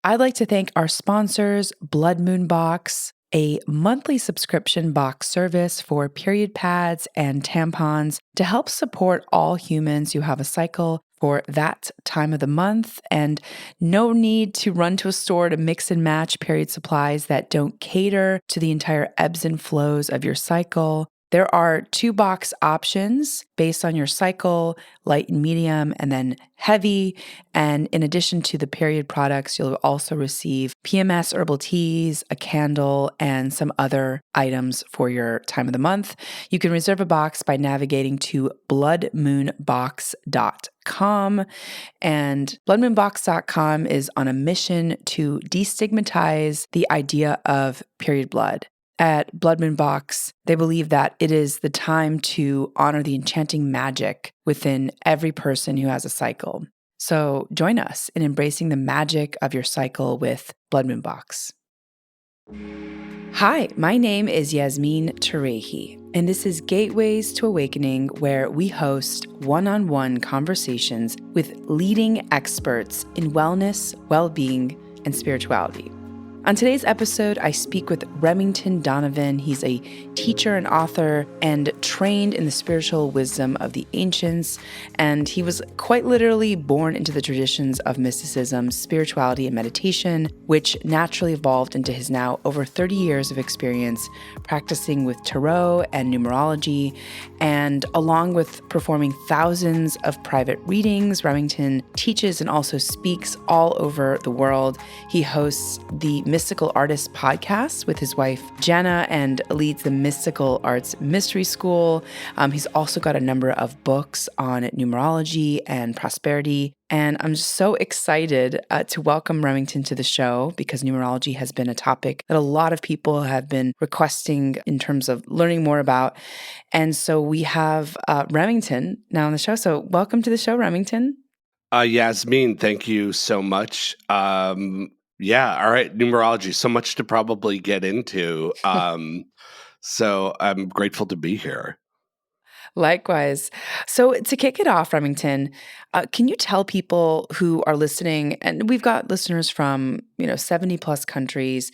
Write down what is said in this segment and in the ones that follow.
I'd like to thank our sponsors, Blood Moon Box, a monthly subscription box service for period pads and tampons to help support all humans who have a cycle for that time of the month, and no need to run to a store to mix and match period supplies that don't cater to the entire ebbs and flows of your cycle. There are 2 box options based on your cycle, light and medium, and then heavy. And in addition to the period products, you'll also receive PMS herbal teas, a candle, and some other items for your time of the month. You can reserve a box by navigating to bloodmoonbox.com. And bloodmoonbox.com is on a mission to destigmatize the idea of period blood. At Blood Moon Box, they believe that it is the time to honor the enchanting magic within every person who has a cycle. So join us in embracing the magic of your cycle with Blood Moon Box. Hi, my name is Yasmin Tarehi, and this is Gateways to Awakening, where we host one-on-one conversations with leading experts in wellness, well-being, and spirituality. On today's episode, I speak with Remington Donovan. He's a teacher and author and trained in the spiritual wisdom of the ancients. And he was quite literally born into the traditions of mysticism, spirituality, and meditation, which naturally evolved into his now over 30 years of experience practicing with tarot and numerology. And along with performing thousands of private readings, Remington teaches and also speaks all over the world. He hosts the Mystical Artists podcast with his wife, Jeana, and leads the Mystical Arts Mystery School. He's also got a number of books on numerology and prosperity. And I'm just so excited to welcome Remington to the show because numerology has been a topic that a lot of people have been requesting in terms of learning more about. And so we have Remington now on the show. So welcome to the show, Remington. Yasmin, thank you so much. Yeah, all right, numerology, so much to probably get into. So I'm grateful to be here. Likewise. So to kick it off, Remington, can you tell people who are listening, and we've got listeners from 70 plus countries.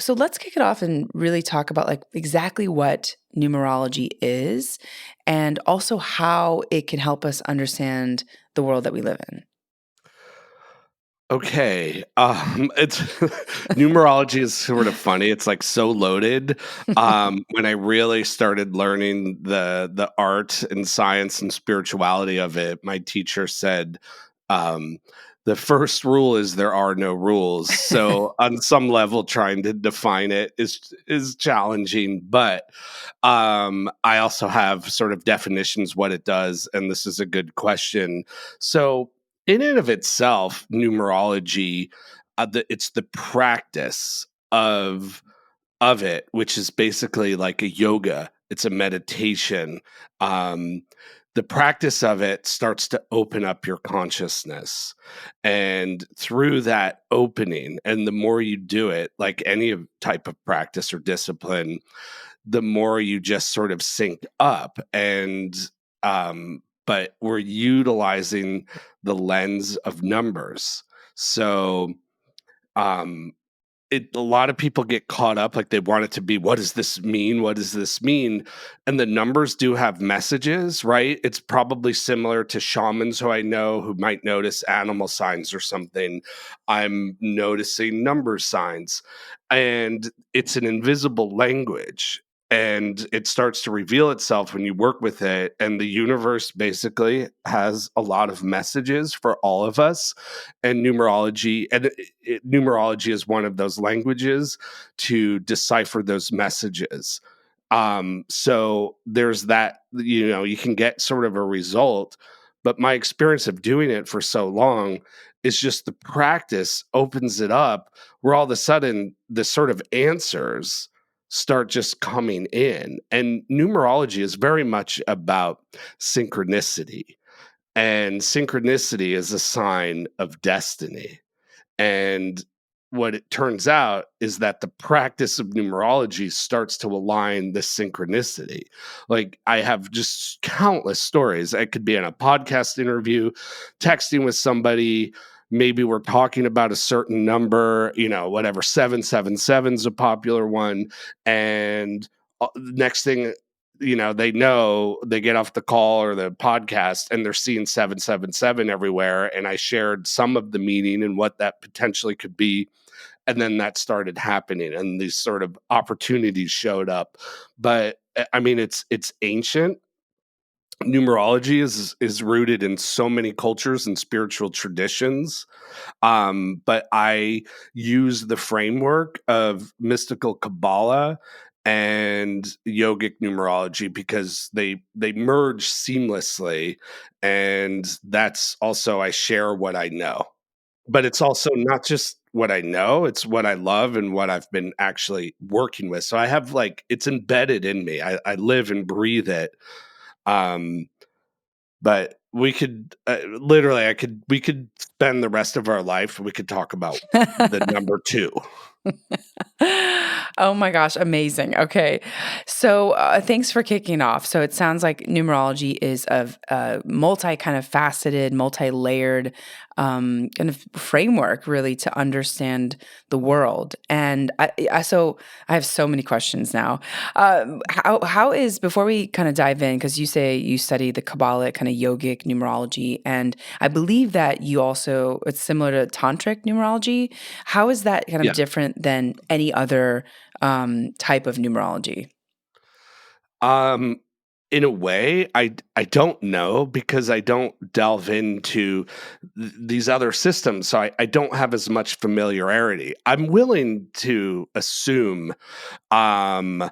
So let's kick it off and really talk about like exactly what numerology is, and also how it can help us understand the world that we live in. Okay, it's numerology is sort of funny. It's like so loaded. When I really started learning the art and science and spirituality of it, my teacher said, the first rule is there are no rules. So on some level, trying to define it is challenging. But I also have sort of definitions what it does, and this is a good question. So in and of itself, numerology, it's the practice of it, which is basically like a yoga. It's a meditation. The practice of it starts to open up your consciousness. And through that opening, and the more you do it, like any type of practice or discipline, the more you just sort of sync up. And but we're utilizing the lens of numbers. So a lot of people get caught up, like they want it to be, what does this mean? What does this mean? And the numbers do have messages, right? It's probably similar to shamans who I know who might notice animal signs or something. I'm noticing number signs, and it's an invisible language. And it starts to reveal itself when you work with it. And the universe basically has a lot of messages for all of us. And numerology is one of those languages to decipher those messages. So there's that, you can get sort of a result. But my experience of doing it for so long is just the practice opens it up where all of a sudden the sort of answers start just coming in. And numerology is very much about synchronicity. And synchronicity is a sign of destiny. And what it turns out is that the practice of numerology starts to align the synchronicity. Like I have just countless stories. I could be in a podcast interview, texting with somebody, maybe we're talking about a certain number, whatever, 777 is a popular one. And next thing, they get off the call or the podcast and they're seeing 777 everywhere. And I shared some of the meaning and what that potentially could be. And then that started happening and these sort of opportunities showed up. But I mean, it's ancient. Numerology is rooted in so many cultures and spiritual traditions. But I use the framework of mystical Kabbalah and yogic numerology because they merge seamlessly. And that's also, I share what I know. But it's also not just what I know, it's what I love and what I've been actually working with. So I have it's embedded in me. I live and breathe it. Um, but we could literally, we could spend the rest of our life. We could talk about the number two. Oh my gosh, amazing. Okay. So thanks for kicking off. So it sounds like numerology is a multi kind of faceted, multi-layered kind of framework really to understand the world. And so I have so many questions now. How is, before we kind of dive in, because you say you study the Kabbalic kind of yogic numerology, and I believe that you also, it's similar to tantric numerology. How is that kind of Yeah. different than any other type of numerology? In a way, I don't know because I don't delve into these other systems, so I don't have as much familiarity. I'm willing to assume um,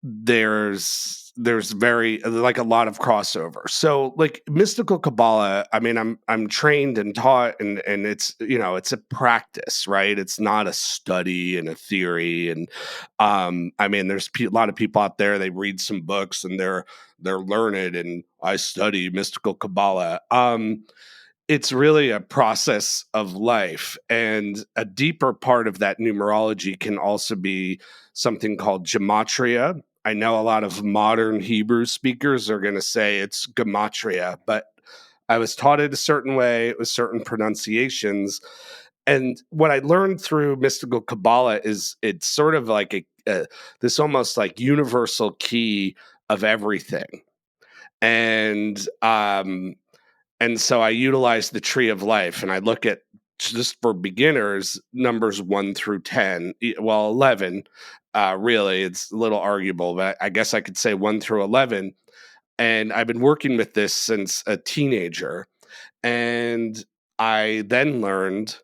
there's very a lot of crossover. So mystical Kabbalah, I mean, I'm trained and taught, and it's it's a practice, right? It's not a study and a theory. And I mean, there's a lot of people out there, they read some books and they're learned, and I study mystical Kabbalah. It's really a process of life. And a deeper part of that numerology can also be something called gematria. I know a lot of modern Hebrew speakers are going to say it's gematria, but I was taught it a certain way with certain pronunciations. And what I learned through mystical Kabbalah is it's sort of like this almost like universal key of everything. And so I utilize the tree of life and I look at, just for beginners, numbers 1 through 10. Well, 11, really, it's a little arguable, but I guess I could say 1 through 11. And I've been working with this since a teenager. And I then learned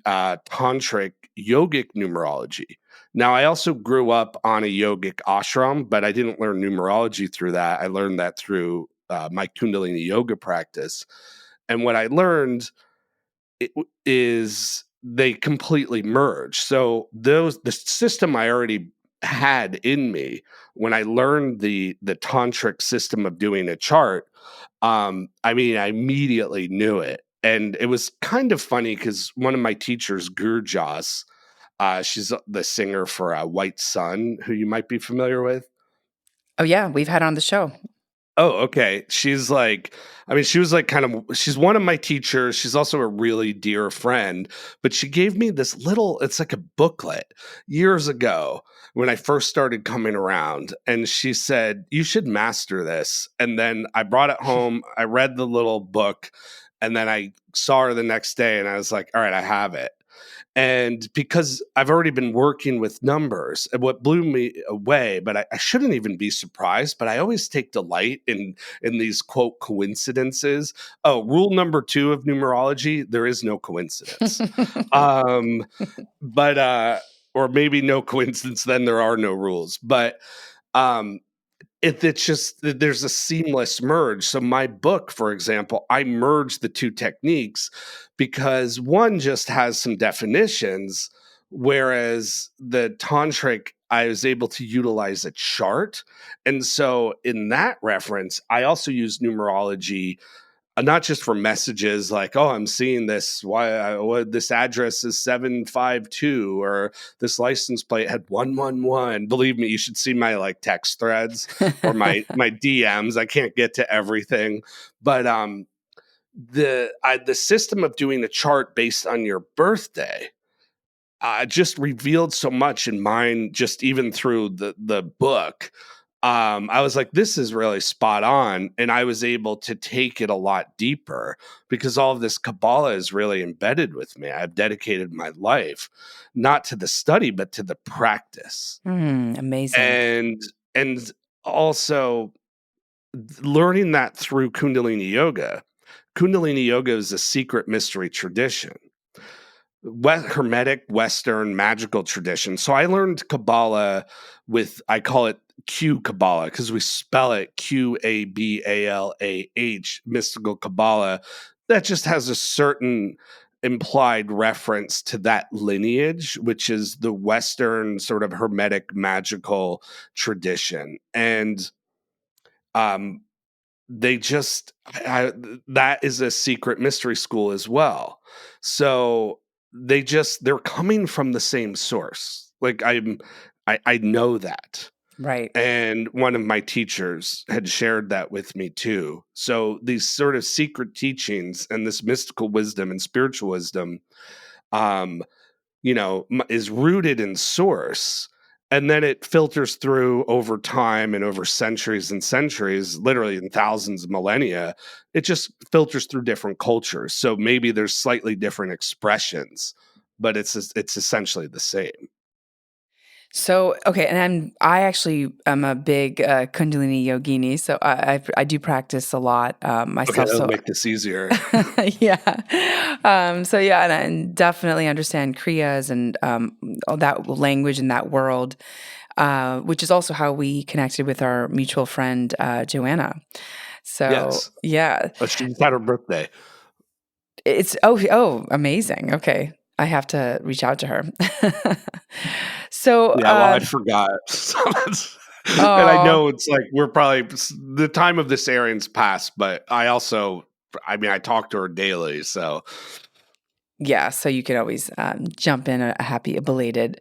tantric yogic numerology. Now, I also grew up on a yogic ashram, but I didn't learn numerology through that. I learned that through my Kundalini yoga practice. And what I learned is they completely merge. So the system I already had in me when I learned the tantric system of doing a chart. I mean, I immediately knew it, and it was kind of funny because one of my teachers, Gurjas, she's the singer for White Sun, who you might be familiar with. Oh yeah, we've had on the show. Oh, okay. She's I mean, she was she's one of my teachers. She's also a really dear friend, but she gave me this it's like a booklet years ago when I first started coming around. And she said, you should master this. And then I brought it home. I read the little book, and then I saw her the next day and I was like, all right, I have it. And because I've already been working with numbers, and what blew me away, but I shouldn't even be surprised, but I always take delight in these quote coincidences. Oh, rule number 2 of numerology, there is no coincidence. um, but or maybe no coincidence, then there are no rules. But um it's just there's a seamless merge. So my book, for example, I merged the two techniques because one just has some definitions, whereas the tantric, I was able to utilize a chart. And so in that reference, I also use numerology, not just for messages like, oh, I'm seeing this, this address is 752, or this license plate had 111. Believe me, you should see my text threads or my DMs. I can't get to everything, but the system of doing a chart based on your birthday just revealed so much in mine, just even through the book. I was like, this is really spot on. And I was able to take it a lot deeper because all of this Kabbalah is really embedded with me. I've dedicated my life not to the study, but to the practice. Amazing. And also learning that through Kundalini Yoga. Kundalini Yoga is a secret mystery tradition, Hermetic, Western, magical tradition. So I learned Kabbalah with, I call it Q Kabbalah because we spell it Qabalah, mystical Kabbalah. That just has a certain implied reference to that lineage, which is the Western sort of Hermetic magical tradition. And um, they just that is a secret mystery school as well. So they're coming from the same source. Like I know that. Right. And one of my teachers had shared that with me too. So these sort of secret teachings and this mystical wisdom and spiritual wisdom um is rooted in source, and then it filters through over time and over centuries and centuries, literally in thousands of millennia. It just filters through different cultures. So maybe there's slightly different expressions, but it's essentially the same. So, okay, and I actually am a big Kundalini yogini, so I do practice a lot Okay, myself. that'll So, make this easier. yeah, so yeah, and I definitely understand Kriyas and all that language and that world, which is also how we connected with our mutual friend Joanna. So, Yes. yeah, Oh, she just had her birthday. it's amazing. Okay, I have to reach out to her. So, Yeah, well, I forgot. So and I oh. know it's like we're probably the time of this airing's past, but I mean, I talk to her daily, so Yeah, so you could always jump in a happy, belated.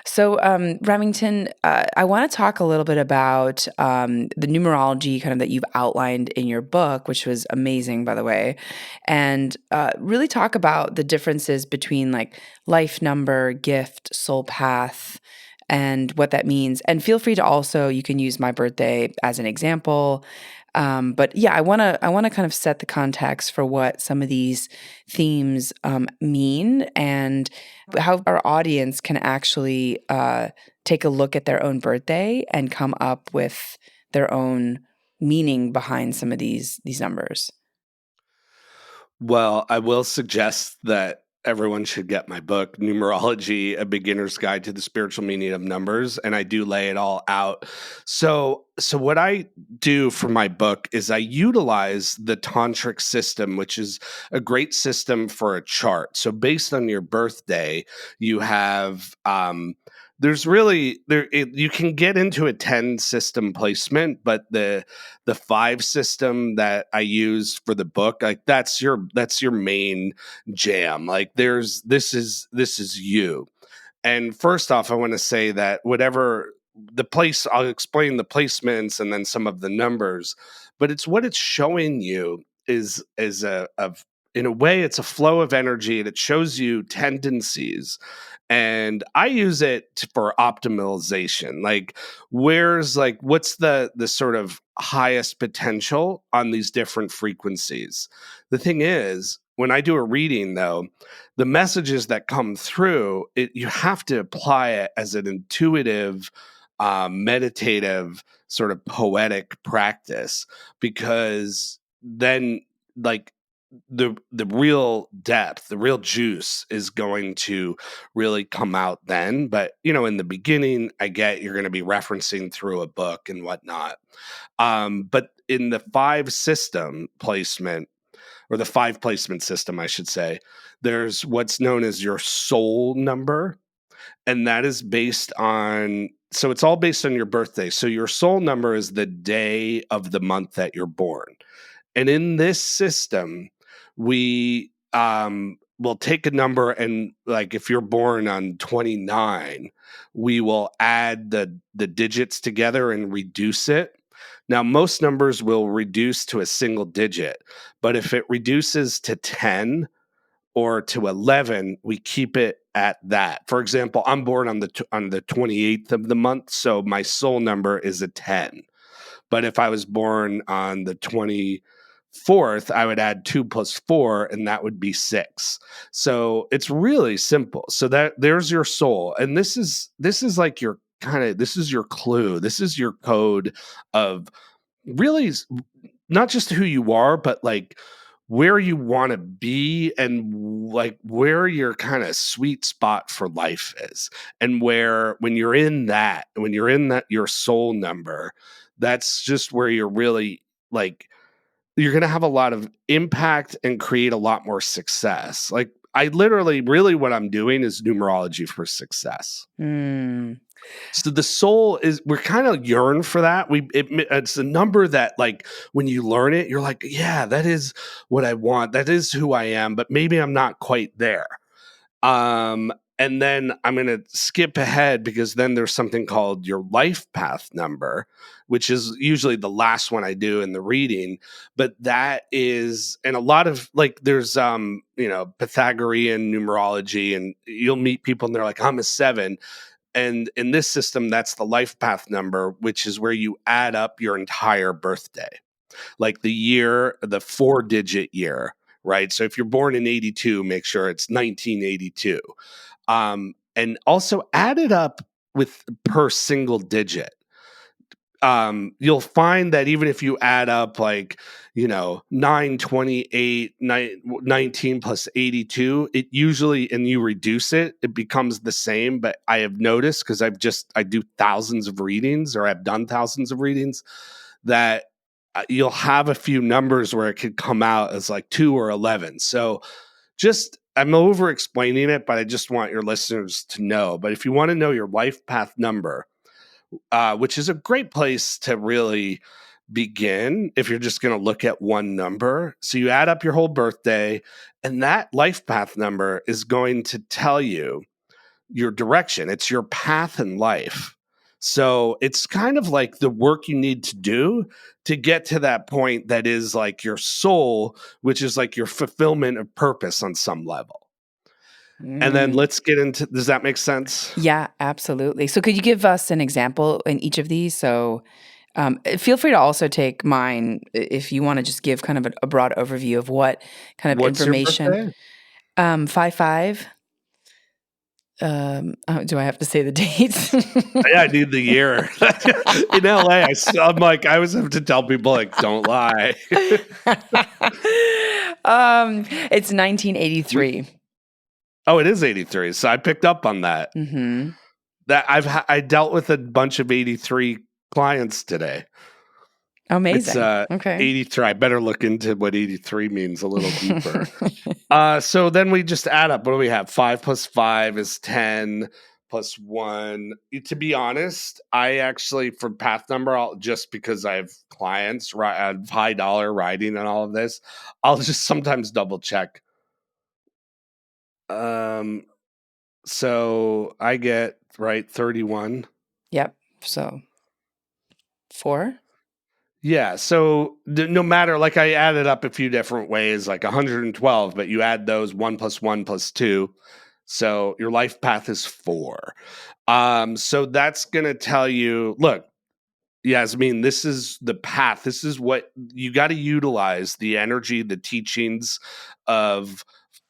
So, Remington, I want to talk a little bit about the numerology kind of that you've outlined in your book, which was amazing, by the way, and really talk about the differences between like life number, gift, soul path, and what that means. And feel free to also, you can use my birthday as an example. But yeah, I wanna kind of set the context for what some of these themes mean and how our audience can actually take a look at their own birthday and come up with their own meaning behind some of these numbers. well, I will suggest that everyone should get my book, Numerology, A Beginner's Guide to the Spiritual Meaning of Numbers, and I do lay it all out. So what I do for my book is I utilize the tantric system, which is a great system for a chart. So based on your birthday, you have there's really you can get into a 10 system placement, but the 5 system that I use for the book, like that's your main jam. Like this is you. And first off, I want to say that whatever the place, I'll explain the placements and then some of the numbers, but it's what it's showing you is a of in a way it's a flow of energy, and it shows you tendencies. And I use it for optimization. Like what's the sort of highest potential on these different frequencies. The thing is, when I do a reading though, the messages that come through, you have to apply it as an intuitive, meditative, sort of poetic practice, because then, like, the real depth, the real juice is going to really come out then. But in the beginning, I get you're going to be referencing through a book and whatnot. But in the 5 system placement, or the 5 placement system, I should say, there's what's known as your soul number. And that is so it's all based on your birthday. So your soul number is the day of the month that you're born. And in this system, we will take a number, and like if you're born on 29, we will add the digits together and reduce it. Now, most numbers will reduce to a single digit, but if it reduces to 10 or to 11, we keep it at that. For example, I'm born on the 28th of the month, so my soul number is a 10. But if I was born on the 24th, I would add 2 plus 4, and that would be 6. So it's really simple. So that there's your soul. And this is like your this is your clue. This is your code of really not just who you are, but like where you want to be and like where your kind of sweet spot for life is. And where when you're in that your soul number, that's just where you're really like you're going to have a lot of impact and create a lot more success. Like I literally really what I'm doing is numerology for success. Mm. So the soul is we're kind of yearn for that. It's a number that like when you learn it, you're like, yeah, that is what I want. That is who I am, but maybe I'm not quite there. And then I'm going to skip ahead because then there's something called your life path number, which is usually the last one I do in the reading. But that is, and a lot of like, there's, Pythagorean numerology, and you'll meet people and they're like, I'm a 7. And in this system, that's the life path number, which is where you add up your entire birthday, like the year, the 4-digit year, right? So if you're born in 82, make sure it's 1982. And also add it up with per single digit. You'll find that even if you add up 928, 19 plus 82, it usually, and you reduce it, it becomes the same. But I have noticed, because I do thousands of readings, or I've done thousands of readings, that you'll have a few numbers where it could come out as like 2 or 11. So I'm over explaining it, but I just want your listeners to know. But if you want to know your life path number, which is a great place to really begin if you're just going to look at one number. So you add up your whole birthday, and that life path number is going to tell you your direction. It's your path in life. So it's kind of like the work you need to do to get to that point that is like your soul, which is like your fulfillment of purpose on some level. And then let's get into, does that make sense? Yeah, absolutely. So could you give us an example in each of these? So feel free to also take mine if you want to just give kind of a broad overview of what kind of What's your information. birthday? 5/5. Do I have to say the dates? Yeah, I need the year. In LA, I'm like, I always have to tell people, like, don't lie. It's 1983. Oh, it is 83. So I picked up on that. Mm-hmm. That I dealt with a bunch of 83 clients today. It's Amazing. Okay. 83. I better look into what 83 means a little deeper. So then we just add up. What do we have? 5 plus 5 is 10 plus 1. To be honest, I actually, for path number, just because I have clients, right, I have high dollar writing and all of this, I'll just sometimes double check. So I get, right, 31. Yep. So 4. Yeah, so no matter, like I added up a few different ways, like 112, but you add those 1 plus 1 plus 2. So your life path is 4. So that's going to tell you, look, Yasmin, this is the path. This is what you got to utilize the energy, the teachings of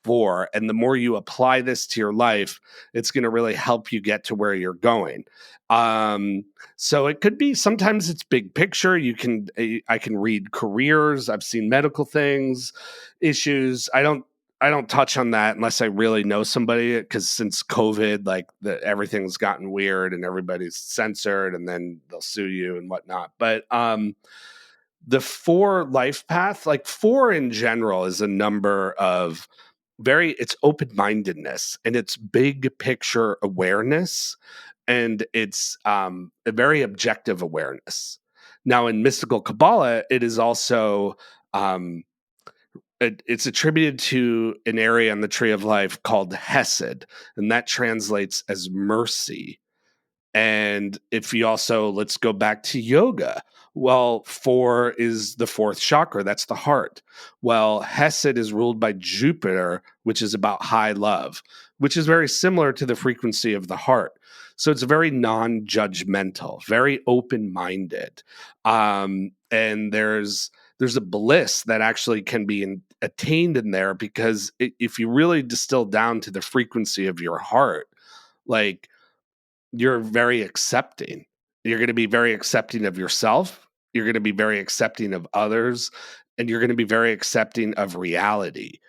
4. And the more you apply this to your life, it's going to really help you get to where you're going. So it could be, sometimes it's big picture. I can read careers. I've seen medical things, issues. I don't touch on that unless I really know somebody, because since COVID, like everything's gotten weird and everybody's censored, and then they'll sue you and whatnot. But the 4 life path, like 4 in general, is a number of it's open-mindedness, and it's big picture awareness, and it's a very objective awareness. Now in mystical Kabbalah, it is also it's attributed to an area in the tree of life called Hesed, and that translates as mercy. And if you also, let's go back to yoga. Well, 4 is the fourth chakra. That's the heart. Well, Hesed is ruled by Jupiter, which is about high love, which is very similar to the frequency of the heart. So it's very non-judgmental, very open-minded. And there's a bliss that actually can be attained in there, because if you really distill down to the frequency of your heart, like, you're very accepting. You're going to be very accepting of yourself. You're going to be very accepting of others, and you're going to be very accepting of reality.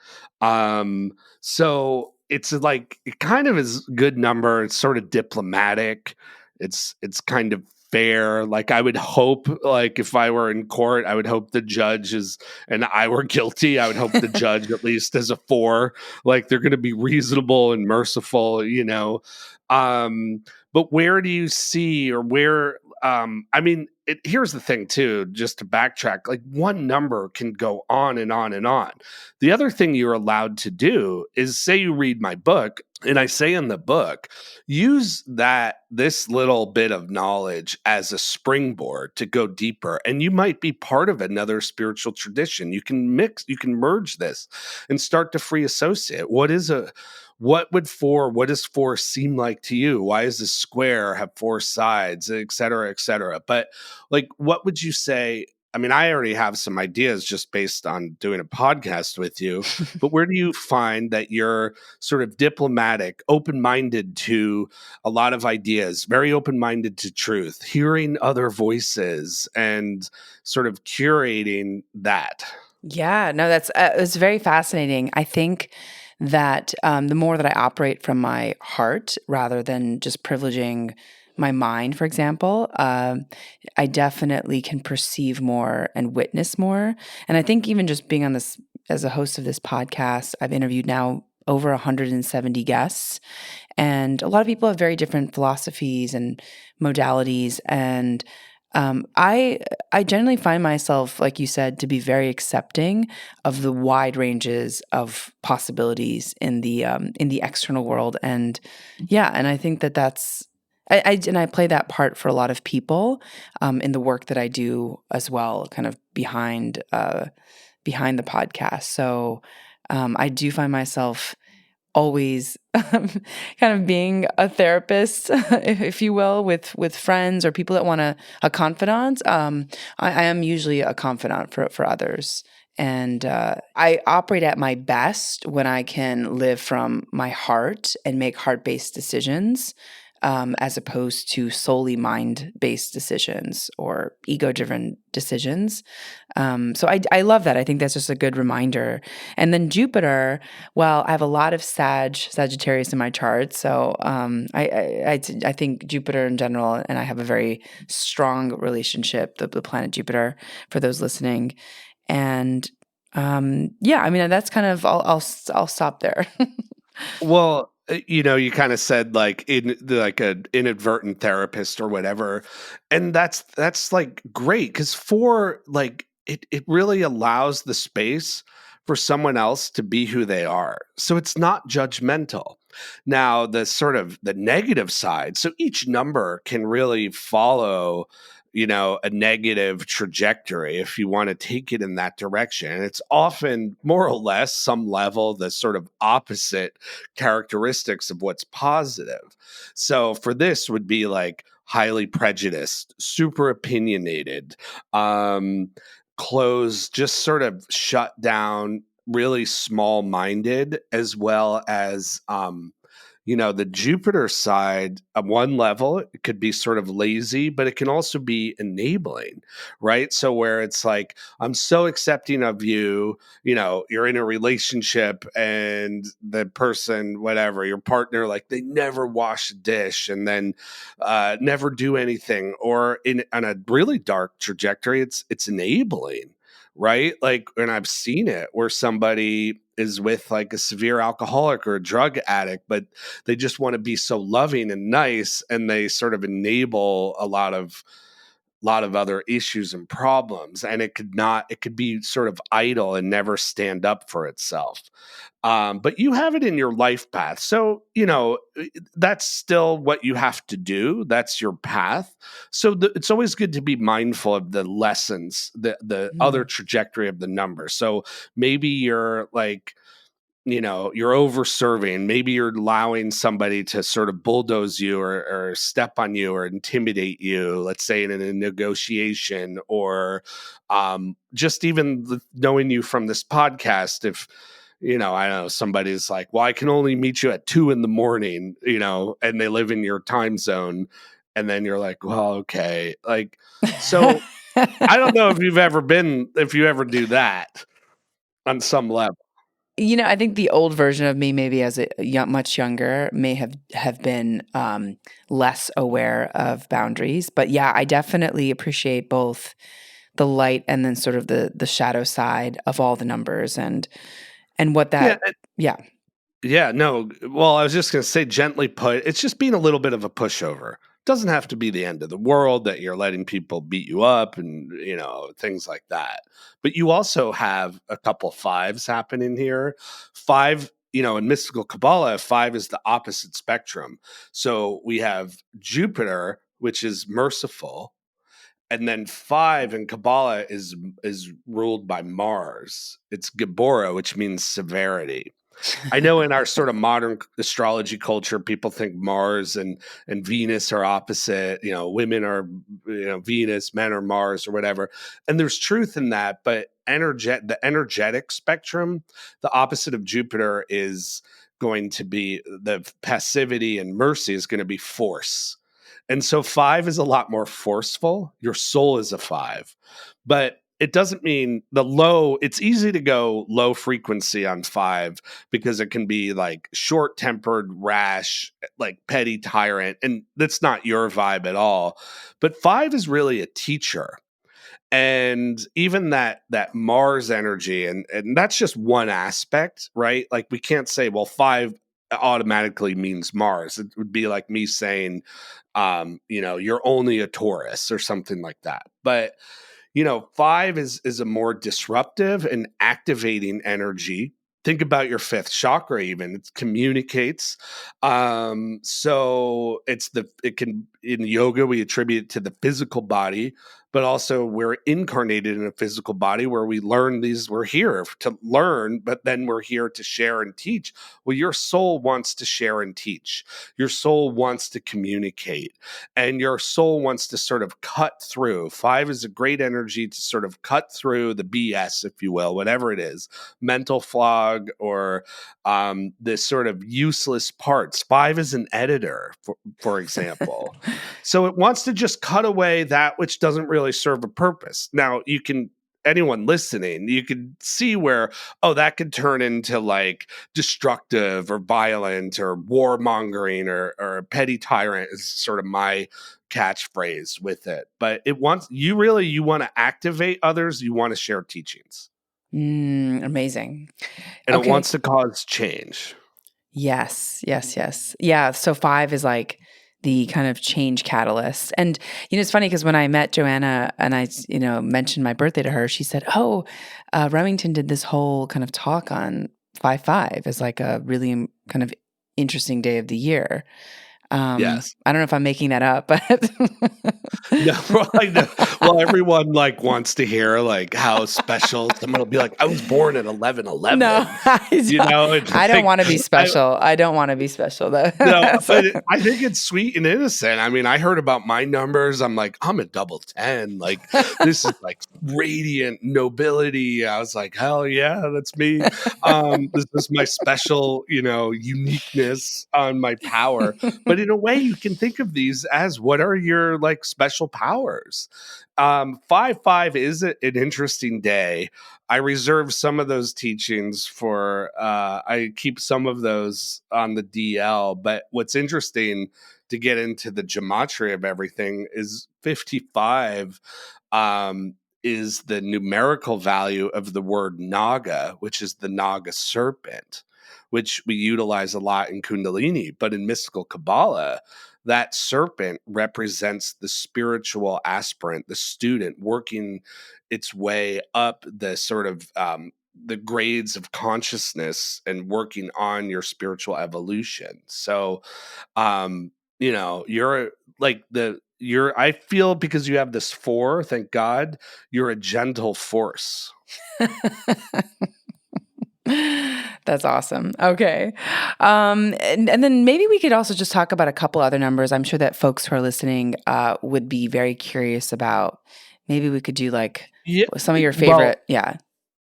So it's like, it kind of is a good number. It's sort of diplomatic. It's kind of fair. Like, I would hope, like, if I were in court, I would hope the judge is, and I were guilty, I would hope the judge at least is a 4. Like, they're going to be reasonable and merciful, you know. But where do you see, or where, I mean, here's the thing too, just to backtrack, like, one number can go on and on and on. The other thing you're allowed to do is, say you read my book, and I say in the book, use this little bit of knowledge as a springboard to go deeper. And you might be part of another spiritual tradition. You can merge this and start to free associate. What does 4 seem like to you? Why does this square have 4 sides, et cetera, et cetera? But, like, what would you say? I mean, I already have some ideas just based on doing a podcast with you, but where do you find that you're sort of diplomatic, open-minded to a lot of ideas, very open-minded to truth, hearing other voices, and sort of curating that? Yeah, no, that's it's very fascinating. I think that the more that I operate from my heart rather than just privileging my mind, for example, I definitely can perceive more and witness more. And I think even just being on this as a host of this podcast, I've interviewed now over 170 guests, and a lot of people have very different philosophies and modalities. And I generally find myself, like you said, to be very accepting of the wide ranges of possibilities in the external world. And yeah, and I think that that's and I play that part for a lot of people in the work that I do as well, kind of behind the podcast. So I do find myself always kind of being a therapist, if you will, with friends or people that want a confidant. I am usually a confidant for others. And I operate at my best when I can live from my heart and make heart-based decisions, as opposed to solely mind-based decisions or ego-driven decisions. So I love that. I think that's just a good reminder. And then Jupiter, well, I have a lot of Sagittarius in my chart. So I think Jupiter in general, and I have a very strong relationship, the planet Jupiter, for those listening. And yeah, I mean, that's kind of, I'll stop there. Well, you kind of said, like, like an inadvertent therapist or whatever, and that's like great, because for, like, it really allows the space for someone else to be who they are. So it's not judgmental. Now, the sort of the negative side, so each number can really follow, a negative trajectory if you want to take it in that direction. And it's often more or less some level the sort of opposite characteristics of what's positive. So for this would be like highly prejudiced, super opinionated, closed, just sort of shut down, really small minded, as well as the Jupiter side, on one level, it could be sort of lazy, but it can also be enabling, right? So where it's like, I'm so accepting of you, you're in a relationship, and the person, whatever, your partner, like, they never wash a dish, and then never do anything. Or on a really dark trajectory, it's enabling, right? Like, and I've seen it where somebody is with, like, a severe alcoholic or a drug addict, but they just want to be so loving and nice, and they sort of enable a lot of lot of other issues and problems, and it could be sort of idle and never stand up for itself. But you have it in your life path. So, that's still what you have to do. That's your path. So it's always good to be mindful of the lessons, the other Mm. trajectory of the number. So maybe you're like, you're over serving. Maybe you're allowing somebody to sort of bulldoze you or step on you or intimidate you, let's say in a negotiation, or just even knowing you from this podcast. If, I don't know, somebody's like, well, I can only meet you at 2 a.m, and they live in your time zone. And then you're like, well, okay. Like, so I don't know if you ever do that on some level. I think the old version of me, maybe as much younger, may have been less aware of boundaries. But yeah, I definitely appreciate both the light and then sort of the shadow side of all the numbers and what Yeah. that. Yeah. Yeah, no. Well, I was just going to say, gently put, it's just being a little bit of a pushover. Doesn't have to be the end of the world that you're letting people beat you up and, things like that. But you also have a couple fives happening here. Five, in mystical Kabbalah, five is the opposite spectrum. So we have Jupiter, which is merciful, and then five in Kabbalah is ruled by Mars. It's Gabora, which means severity. I know in our sort of modern astrology culture, people think Mars and Venus are opposite. Women are Venus, men are Mars, or whatever. And there's truth in that, but the energetic spectrum, the opposite of Jupiter is going to be the passivity, and mercy is going to be force. And so five is a lot more forceful. Your soul is a five, but it doesn't mean it's easy to go low frequency on five because it can be like short tempered, rash, like petty tyrant. And that's not your vibe at all. But five is really a teacher. And even that Mars energy, and that's just one aspect, right? Like we can't say, well, five automatically means Mars. It would be like me saying, you're only a Taurus or something like that. But five is a more disruptive and activating energy. Think about your fifth chakra, even it communicates. So it can, in yoga, we attribute it to the physical body, but also we're incarnated in a physical body where we learn these. We're here to learn, but then we're here to share and teach. Well, your soul wants to share and teach. Your soul wants to communicate, and your soul wants to sort of cut through. Five is a great energy to sort of cut through the BS, if you will, whatever it is, mental flog or this sort of useless parts. Five is an editor, for example. So it wants to just cut away that which doesn't really serve a purpose. Now, anyone listening, you could see where, that could turn into like destructive or violent or warmongering or a petty tyrant is sort of my catchphrase with it. But you want to activate others, you want to share teachings. Amazing. And it Okay. wants to cause change. Yes. Yeah. So five is like the kind of change catalyst. And, it's funny because when I met Joanna and I, mentioned my birthday to her, she said, oh, Remington did this whole kind of talk on 5/5 as like a really kind of interesting day of the year. Yes. I don't know if I'm making that up, but No, well, everyone like wants to hear like how special. Someone will be like, "I was born at 11/11." no, I don't Like, want to be special. I don't want to be special though. no, So- but I think it's sweet and innocent. I mean, I heard about my numbers. I'm like, I'm a double 10. Like, this is like radiant nobility. I was like, hell yeah, that's me. This is my special, uniqueness on my power. But in a way, you can think of these as what are your like special powers? 5/5 is an interesting day. I reserve some of those teachings for I keep some of those on the DL, but what's interesting to get into the gematria of everything is 55 is the numerical value of the word naga, which is the naga serpent. which we utilize a lot in Kundalini. But in mystical Kabbalah, that serpent represents the spiritual aspirant, the student working its way up the sort of the grades of consciousness and working on your spiritual evolution. So, you're like I feel because you have this 4, thank God, you're a gentle force. That's awesome. Okay. And then maybe we could also just talk about a couple other numbers. I'm sure that folks who are listening would be very curious about. Maybe we could do like Yeah. some of your Well, favorite. Yeah.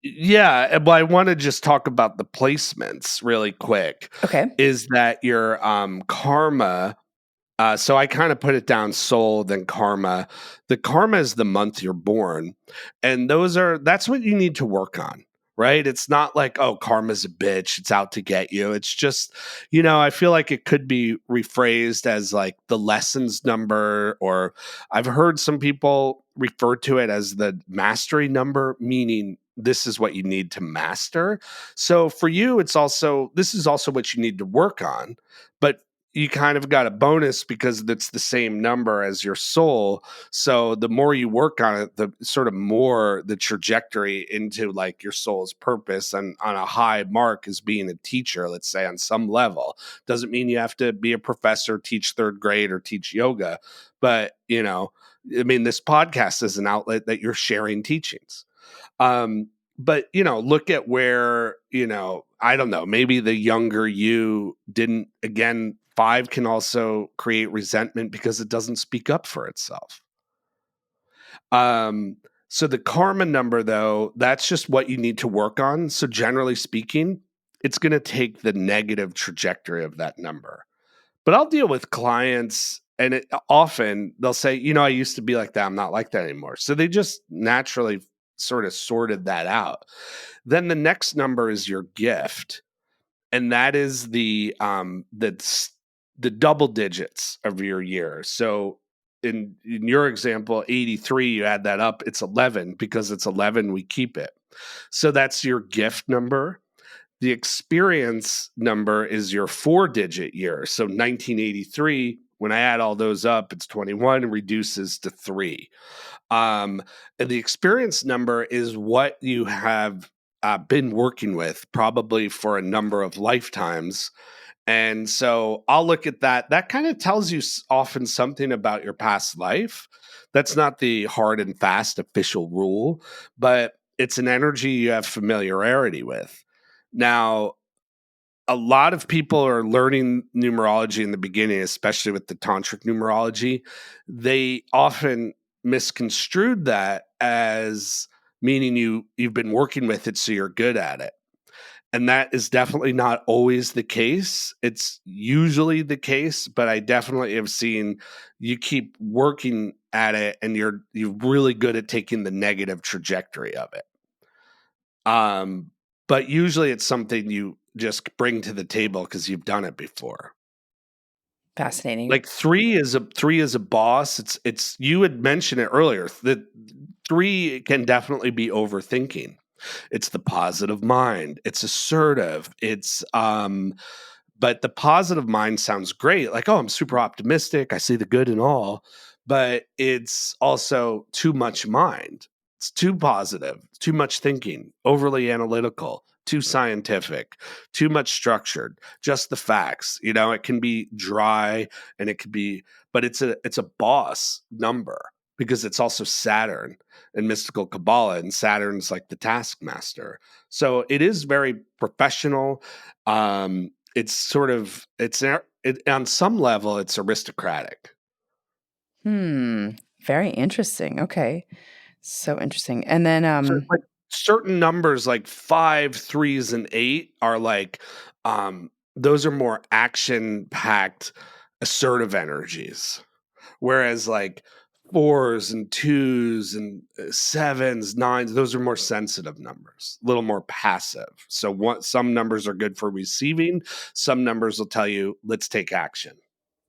yeah. But I want to just talk about the placements really quick. Okay. Is that your karma? So I kind of put it down soul, then karma. The karma is the month you're born. And that's what you need to work on, right? It's not like, oh, karma's a bitch. It's out to get you. It's just, I feel like it could be rephrased as like the lessons number, or I've heard some people refer to it as the mastery number, meaning this is what you need to master. So for you, this is also what you need to work on. But you kind of got a bonus because it's the same number as your soul. So the more you work on it, the sort of more the trajectory into like your soul's purpose, and on a high mark is being a teacher, let's say on some level. Doesn't mean you have to be a professor, teach third grade, or teach yoga. But, this podcast is an outlet that you're sharing teachings. But look at where, I don't know, maybe the younger you didn't, again, 5 can also create resentment because it doesn't speak up for itself. So the karma number, though, that's just what you need to work on. So generally speaking, it's going to take the negative trajectory of that number. But I'll deal with clients, and often they'll say, I used to be like that. I'm not like that anymore. So they just naturally sort of sorted that out. Then the next number is your gift, and that is the double digits of your year. So in your example, 83, you add that up, it's 11. Because it's 11, we keep it. So that's your gift number. The experience number is your 4-digit year. So 1983, when I add all those up, it's 21, and reduces to 3. And the experience number is what you have been working with probably for a number of lifetimes. And so I'll look at that. That kind of tells you often something about your past life. That's not the hard and fast official rule, but it's an energy you have familiarity with. Now, a lot of people are learning numerology in the beginning, especially with the tantric numerology. They often misconstrued that as meaning you've been working with it, so you're good at it. And that is definitely not always the case. It's usually the case, but I definitely have seen you keep working at it and you're really good at taking the negative trajectory of it. But usually it's something you just bring to the table because you've done it before. Fascinating. Like 3 is a boss. It's you had mentioned it earlier that 3 can definitely be overthinking. It's the positive mind. It's assertive. But the positive mind sounds great. Like, oh, I'm super optimistic. I see the good in all, but it's also too much mind. It's too positive, too much thinking, overly analytical, too scientific, too much structured, just the facts. It can be dry, and it could be, but it's a boss number because it's also Saturn in mystical Kabbalah, and Saturn's like the taskmaster. So it is very professional. It's sort of on some level it's aristocratic. Very interesting. Okay. So interesting. And then So like certain numbers like 5, 3s, and 8 are like those are more action packed assertive energies. Whereas like 4s and 2s and 7s, 9s, those are more sensitive numbers, a little more passive. So some numbers are good for receiving, some numbers will tell you, let's take action.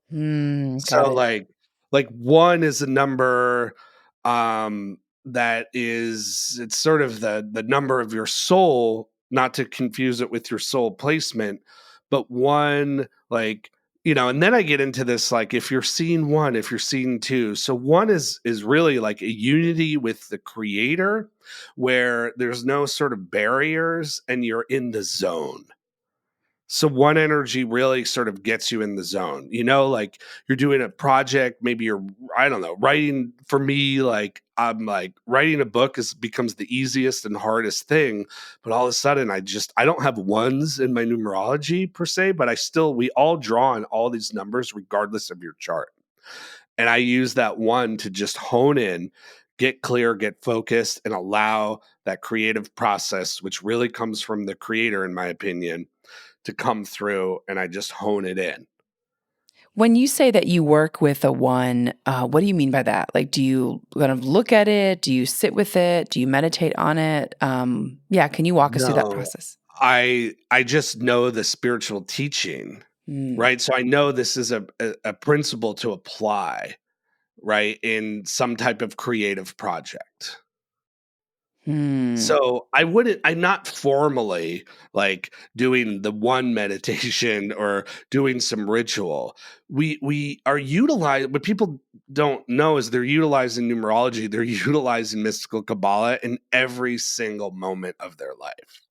got So it. like 1 is a number that is, it's sort of the number of your soul, not to confuse it with your soul placement, but one, like, and then I get into this, like, if you're seeing one, if you're seeing two. So one is really like a unity with the creator, where there's no sort of barriers and you're in the zone. So one energy really sort of gets you in the zone, like you're doing a project, maybe you're, I don't know, writing. For me, like, I'm like, writing a book becomes the easiest and hardest thing. But all of a sudden I don't have ones in my numerology per se, but we all draw on all these numbers regardless of your chart. And I use that one to just hone in, get clear, get focused, and allow that creative process, which really comes from the creator, in my opinion, to come through, and I just hone it in. When you say that you work with a one, what do you mean by that? Like, do you kind of look at it? Do you sit with it? Do you meditate on it? Yeah, can you walk us through that No, process? I just know the spiritual teaching, Mm. right? So I know this is a principle to apply, right, in some type of creative project. Hmm. So I'm not formally like doing the one meditation or doing some ritual. We are utilizing, what people don't know is they're utilizing numerology, they're utilizing mystical Kabbalah in every single moment of their life.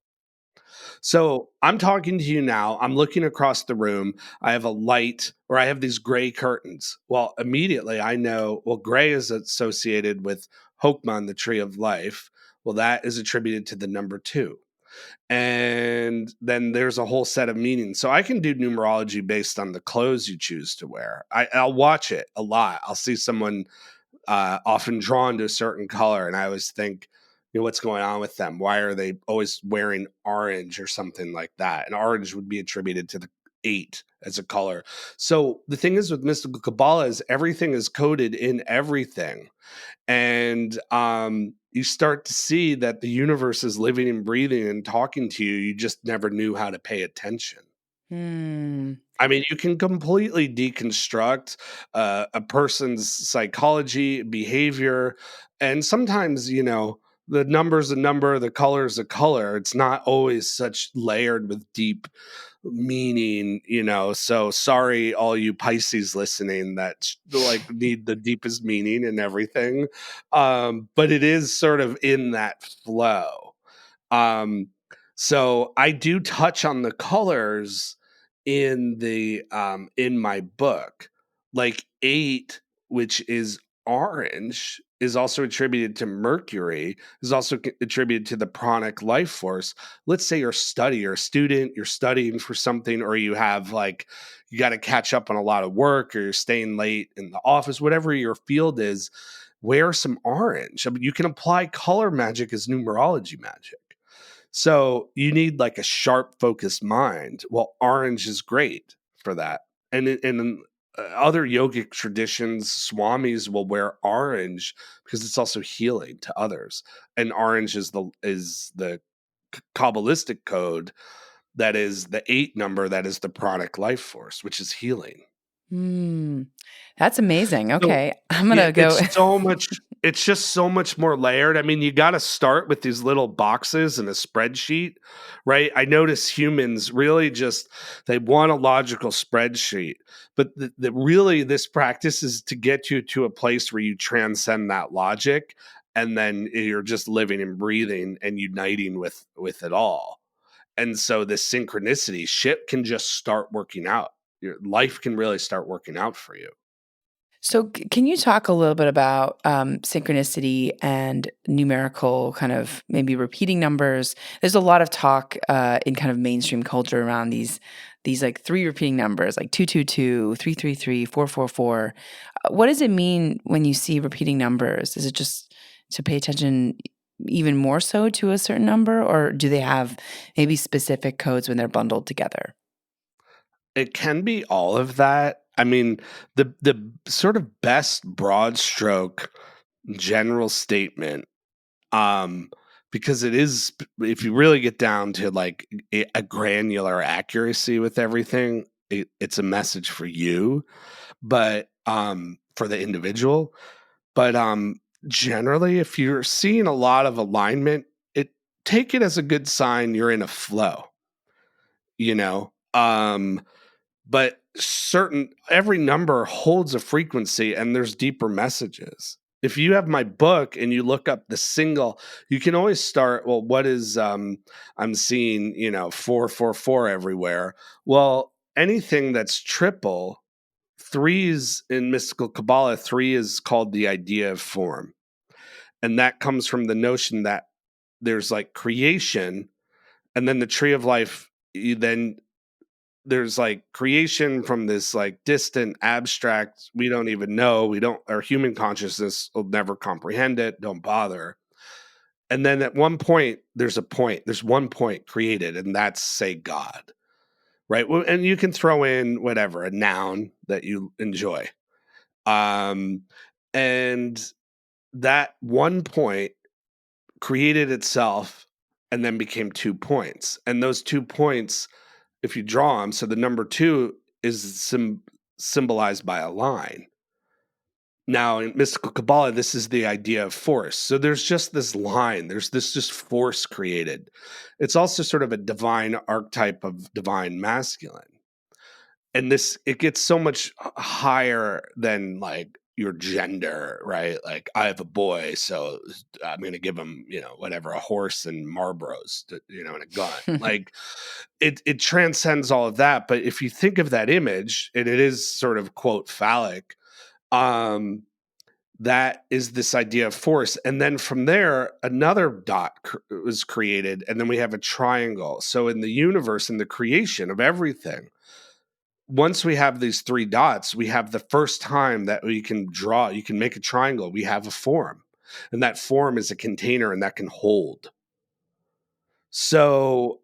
So I'm talking to you now. I'm looking across the room. I have a light, or I have these gray curtains. Well, immediately I know, well, gray is associated with Hokman, the tree of life. Well, that is attributed to the number 2. And then there's a whole set of meanings. So I can do numerology based on the clothes you choose to wear. I'll watch it a lot. I'll see someone often drawn to a certain color, and I always think, what's going on with them? Why are they always wearing orange or something like that? And orange would be attributed to the 8 as a color. So the thing is with mystical Kabbalah is everything is coded in everything, and you start to see that the universe is living and breathing and talking to you. You just never knew how to pay attention. Hmm. I mean, you can completely deconstruct a person's psychology, behavior, and sometimes, the number's a number, the color's a color. It's not always such layered with deep meaning. So sorry, all you Pisces listening that like need the deepest meaning and everything. But it is sort of in that flow. Um, so I do touch on the colors in my book. Like 8, which is orange, is also attributed to Mercury, is also attributed to the pranic life force. Let's say you're a student, you're studying for something, or you have like, you got to catch up on a lot of work, or you're staying late in the office, whatever your field is, wear some orange. I mean, you can apply color magic as numerology magic. So you need like a sharp, focused mind. Well, orange is great for that. And in other yogic traditions, swamis will wear orange because it's also healing to others. And orange is the Kabbalistic code, that is the 8 number, that is the pranic life force, which is healing. Hmm. That's amazing. So, Okay. I'm going yeah, to go. it's just so much more layered. I mean, you gotta start with these little boxes and a spreadsheet, right? I notice humans really just, they want a logical spreadsheet, but really this practice is to get you to a place where you transcend that logic, and then you're just living and breathing and uniting with it all. And so this synchronicity shit can just start working out. Your life can really start working out for you. So, can you talk a little bit about synchronicity and numerical kind of maybe repeating numbers? There's a lot of talk in kind of mainstream culture around these like 3 repeating numbers, like 222, 333, 444. What does it mean when you see repeating numbers? Is it just to pay attention even more so to a certain number, or do they have maybe specific codes when they're bundled together? It can be all of that. I mean, the sort of best broad stroke general statement, um, because it is, if you really get down to like a granular accuracy with everything, it's a message for you, but for the individual. But generally, if you're seeing a lot of alignment, it take it as a good sign you're in a flow, you know? But every number holds a frequency and there's deeper messages. If you have my book and you look up the single, you can always start, well, what is, I'm seeing, 444 everywhere. Well, anything that's triple, threes in mystical Kabbalah, three is called the idea of form. And that comes from the notion that there's like creation, and then the tree of life, then there's like creation from this like distant abstract, we don't even know, our human consciousness will never comprehend it, don't bother. And then at one point there's one point created, and that's, say, God, right? And you can throw in whatever, a noun that you enjoy, um and that one point created itself and then became 2 points, and those 2 points, if you draw them, so the number 2 is symbolized by a line. Now, in mystical Kabbalah, this is the idea of force. So there's just this line, there's this just force created. It's also sort of a divine archetype of divine masculine. And it gets so much higher than like your gender, right? Like, I have a boy, so I'm going to give him, whatever, a horse and Marlboros, and a gun. Like, it transcends all of that. But if you think of that image, and it is sort of, quote, phallic, that is this idea of force. And then from there, another dot was created, and then we have a triangle. So in the universe, in the creation of everything, once we have these 3 dots, we have the first time that you can make a triangle. We have a form, and that form is a container, and that can hold. So,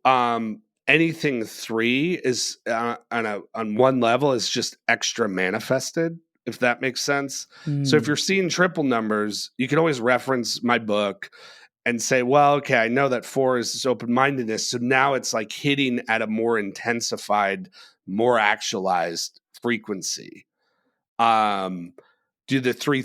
anything 3 is on one level is just extra manifested, if that makes sense. So if you're seeing triple numbers, you can always reference my book and say, well, okay, I know that 4 is this open-mindedness. So now it's like hitting at a more intensified, more actualized frequency. Do the 3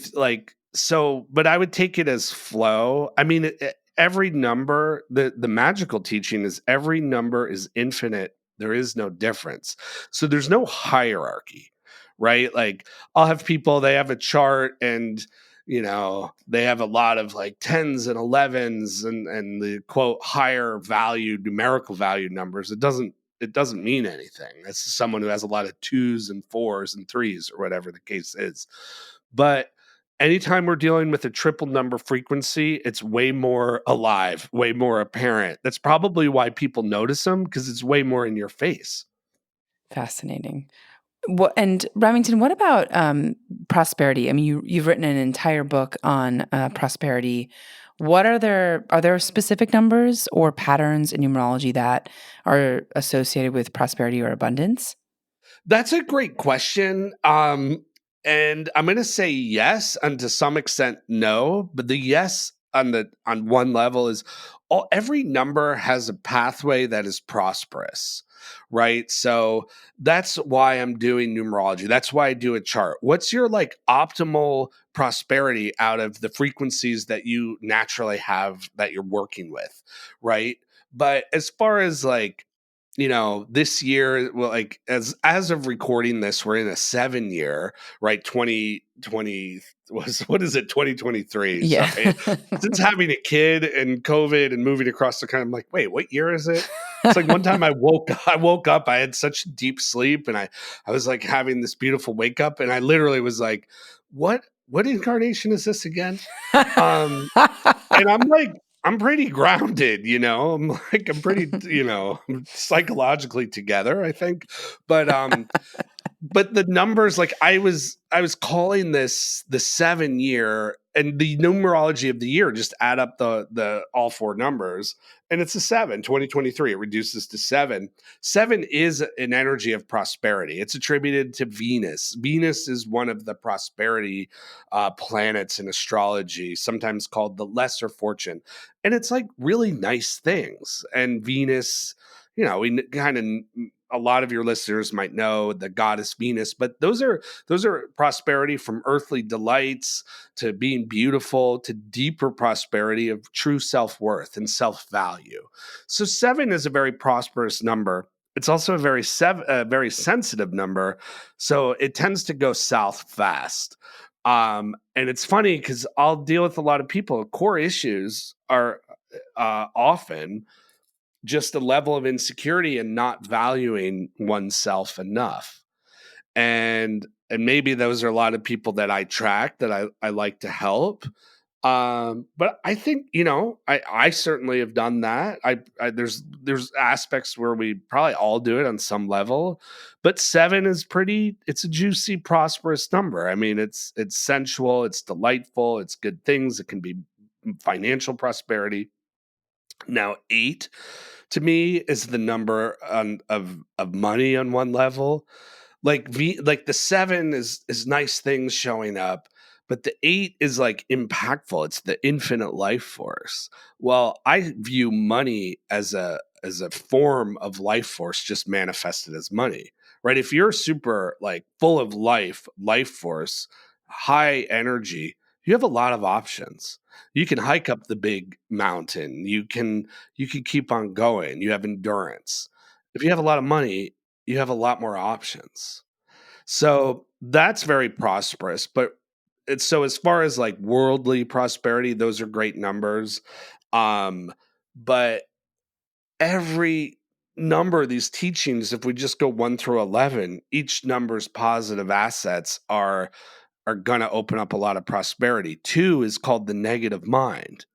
but I would take it as flow. I mean, every number, the magical teaching is every number is infinite. There is no difference. So there's no hierarchy, right? Like, I'll have people, they have a chart, and they have a lot of like 10s and 11s and the, quote, higher value, numerical value numbers. It doesn't mean anything. That's someone who has a lot of 2s and 4s and 3s, or whatever the case is. But anytime we're dealing with a triple number frequency, it's way more alive, way more apparent. That's probably why people notice them, because it's way more in your face. Fascinating. And Remington, what about prosperity? I mean, you've written an entire book on prosperity. Are there specific numbers or patterns in numerology that are associated with prosperity or abundance? That's a great question. And I'm going to say yes, and to some extent no. But the yes on one level is every number has a pathway that is prosperous, right? So that's why I'm doing numerology. That's why I do a chart. What's your like optimal prosperity out of the frequencies that you naturally have that you're working with, right? But as far as like, this year, well, like as of recording this, we're in a 7-year, right? 2020 what is it? 2023. Yeah. Sorry. Since having a kid and COVID and moving across the country, I'm like, wait, what year is it? It's like one time I woke up, I had such deep sleep, and I was like having this beautiful wake up, and I literally was like, what incarnation is this again? And I'm like, I'm pretty grounded, I'm like, I'm pretty, psychologically together, I think. But the numbers, like I was calling this the 7-year, and the numerology of the year, just add up the all 4 numbers, and it's a 7. 2023, it reduces to 7. 7 is an energy of prosperity. It's attributed to Venus. Venus is one of the prosperity planets in astrology, sometimes called the lesser fortune, and it's like really nice things. And Venus, we kind of, a lot of your listeners might know the goddess Venus, but those are prosperity from earthly delights to being beautiful to deeper prosperity of true self-worth and self-value. So 7 is a very prosperous number. It's also a very sensitive number, so it tends to go south fast. And it's funny because I'll deal with a lot of people. Core issues are often just a level of insecurity and not valuing oneself enough. And maybe those are a lot of people that I track that I like to help. But I think, I certainly have done that. There's aspects where we probably all do it on some level, but 7 is it's a juicy, prosperous number. I mean, it's sensual, it's delightful, it's good things. It can be financial prosperity. Now, 8 to me is the number of money on one level. Like the 7 is nice things showing up, but the 8 is like impactful. It's the infinite life force. Well, I view money as a form of life force just manifested as money. Right? If you're super like full of life force, high energy, you have a lot of options. You can hike up the big mountain. You can keep on going. You have endurance. If you have a lot of money, you have a lot more options. So that's very prosperous. But it's so as far as like worldly prosperity, those are great numbers. But every number of these teachings, if we just go 1 through 11, each number's positive assets are going to open up a lot of prosperity. 2 is called the negative mind.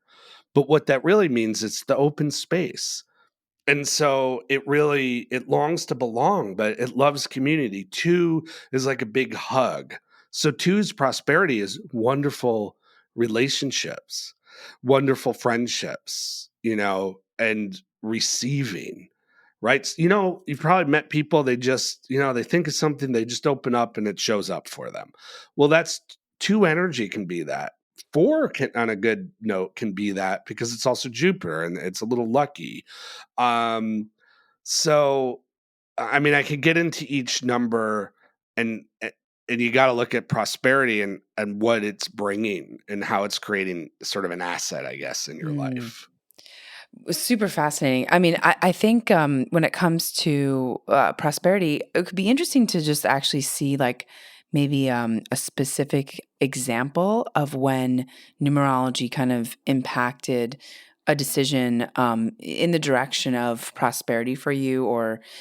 But what that really means is the open space. And so it longs to belong, but it loves community. 2 is like a big hug. So two's prosperity is wonderful relationships, wonderful friendships, and receiving. Right? You've probably met people, they just, they think of something, they just open up and it shows up for them. Well, that's 2 energy can be that. 4 on a good note can be that because it's also Jupiter and it's a little lucky. Um, so I mean, I could get into each number and and you got to look at prosperity and what it's bringing and how it's creating sort of an asset, I guess, in your Mm. life. Super fascinating. I mean, I think when it comes to prosperity, it could be interesting to just actually see like maybe a specific example of when numerology kind of impacted a decision in the direction of prosperity for you,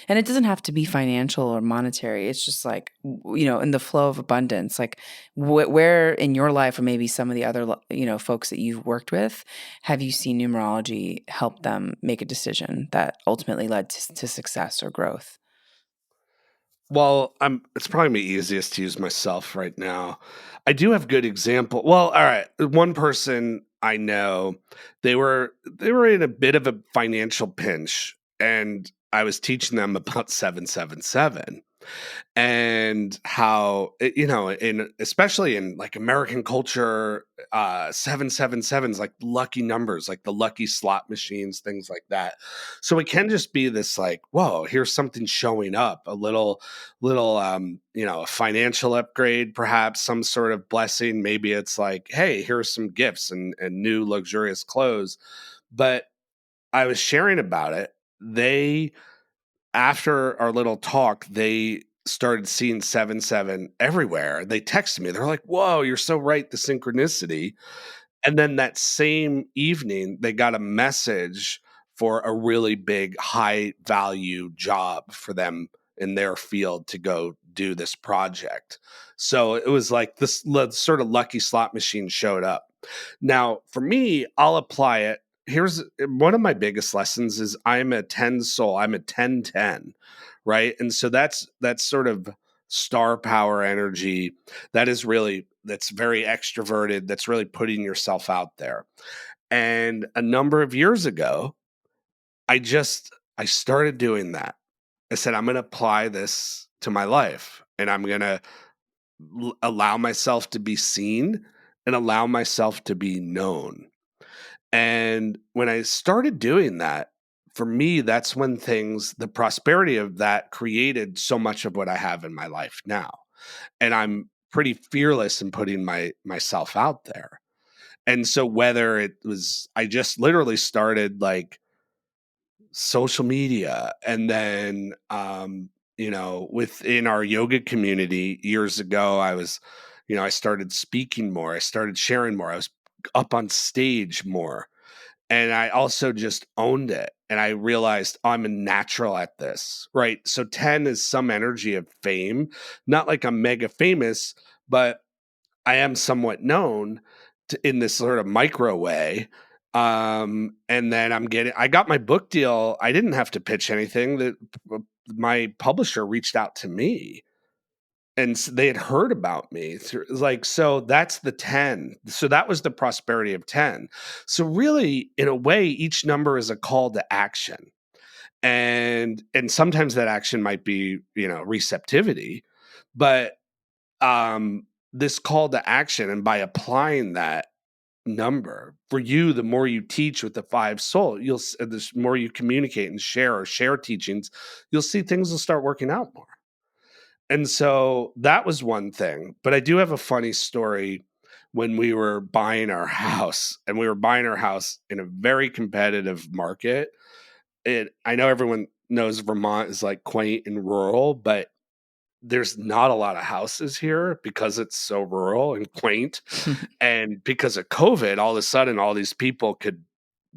and it doesn't have to be financial or monetary. It's just like, in the flow of abundance, like where in your life or maybe some of the other, folks that you've worked with, have you seen numerology help them make a decision that ultimately led to success or growth? Well, it's probably easiest to use myself right now. I do have good example. Well, all right. One person I know, they were in a bit of a financial pinch, and I was teaching them about 777 and how in especially in like American culture, 777s like lucky numbers, like the lucky slot machines, things like that. So it can just be this like, whoa, here's something showing up, a little a financial upgrade, perhaps some sort of blessing. Maybe it's like, hey, here's some gifts and new luxurious clothes. But I was sharing about it. They After our little talk, they started seeing 7-7 everywhere. They texted me. They're like, "Whoa, you're so right, the synchronicity." And then that same evening, they got a message for a really big, high value job for them in their field to go do this project. So it was like this sort of lucky slot machine showed up. Now, for me, I'll apply it. Here's one of my biggest lessons is I'm a 10 soul. I'm a 10-10, right? And so that's sort of star power energy that's very extroverted, that's really putting yourself out there. And a number of years ago, I started doing that. I said I'm going to apply this to my life and I'm going to allow myself to be seen and allow myself to be known. And when I started doing that, for me, that's when the prosperity of that created so much of what I have in my life now. And I'm pretty fearless in putting myself out there. And so whether it was, I just literally started like social media, and then within our yoga community years ago, I started speaking more, I started sharing more, I was up on stage more, and I also just owned it, and I realized, oh, I'm a natural at this, right? So 10 is some energy of fame, not like I'm mega famous, but I am somewhat known in this sort of micro way. And then I got my book deal. I didn't have to pitch anything. My publisher reached out to me, and they had heard about me so that's the 10. So that was the prosperity of 10. So really, in a way, each number is a call to action. And sometimes that action might be, receptivity, but um, this call to action, and by applying that number for you, the more you teach with the 5 soul, the more you communicate and share teachings, you'll see things will start working out more. And so that was one thing. But I do have a funny story. When we were buying our house, and we were buying our house in a very competitive market, I know everyone knows Vermont is like quaint and rural, but there's not a lot of houses here because it's so rural and quaint. And because of COVID, all of a sudden, all these people could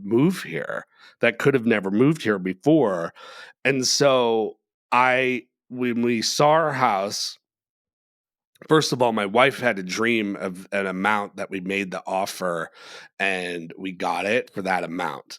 move here that could have never moved here before. And so when we saw our house, first of all, my wife had a dream of an amount that we made the offer, and we got it for that amount.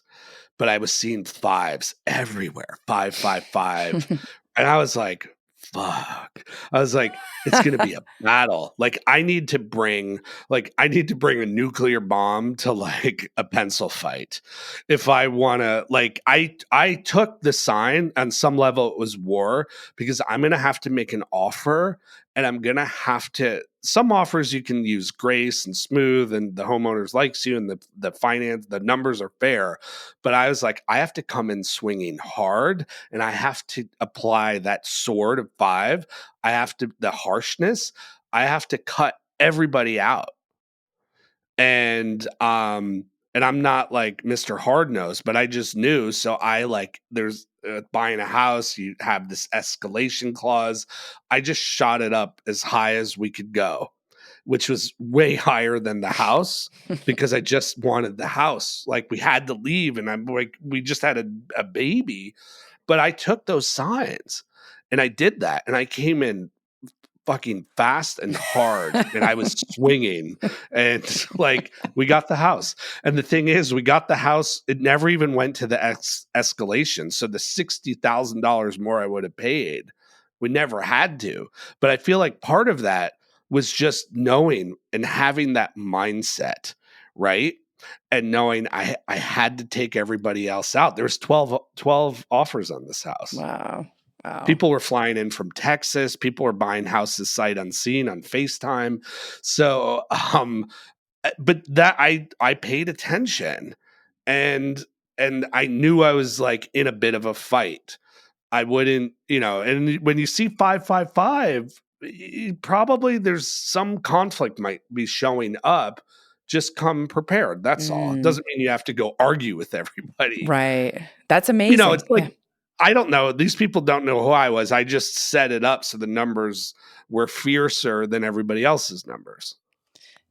But I was seeing fives everywhere, 555. And I was like, fuck. I was like, it's going to be a battle. Like I need to bring a nuclear bomb to like a pencil fight. If I want to, like, I took the sign. On some level it was war, because I'm going to have to make an offer, and I'm going to have to, some offers you can use grace and smooth, and the homeowners likes you, and the numbers are fair. But I was like, I have to come in swinging hard, and I have to apply that sword of 5. The harshness, I have to cut everybody out. And I'm not like Mr. Hardnose, but I just knew. So I like, there's buying a house, you have this escalation clause. I just shot it up as high as we could go, which was way higher than the house, because I just wanted the house. Like, we had to leave, and I'm like, we just had a baby. But I took those signs, and I did that, and I came in fucking fast and hard, and I was swinging, and like, we got the house. And the thing is, we got the house, it never even went to the escalation. So the $60,000 more I would have paid, we never had to. But I feel like part of that was just knowing and having that mindset, right? And knowing I had to take everybody else out. There was 12 offers on this house. Wow. People were flying in from Texas. People were buying houses sight unseen on FaceTime. So, but that I paid attention, and I knew I was like in a bit of a fight. I wouldn't, and when you see 555, probably there's some conflict might be showing up. Just come prepared. That's all. It doesn't mean you have to go argue with everybody. Right. That's amazing. It's like, I don't know. These people don't know who I was. I just set it up so the numbers were fiercer than everybody else's numbers.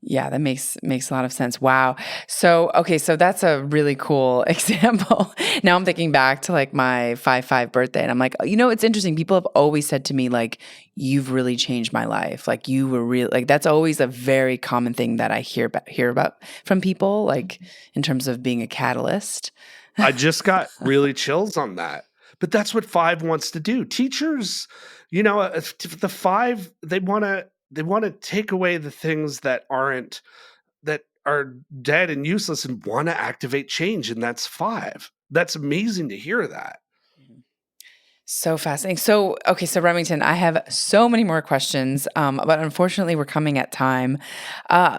Yeah, that makes a lot of sense. Wow. So, okay, so that's a really cool example. Now I'm thinking back to like my 5/5 birthday, and I'm like, it's interesting. People have always said to me like, you've really changed my life. Like, you were real. Like, that's always a very common thing that I hear about from people, like in terms of being a catalyst. I just got really chills on that. But that's what 5 wants to do. Teachers, the 5, they want to take away the things that are dead and useless, and want to activate change, and that's 5. That's amazing to hear that. So fascinating. So, okay, so Remington, I have so many more questions, but unfortunately, we're coming at time.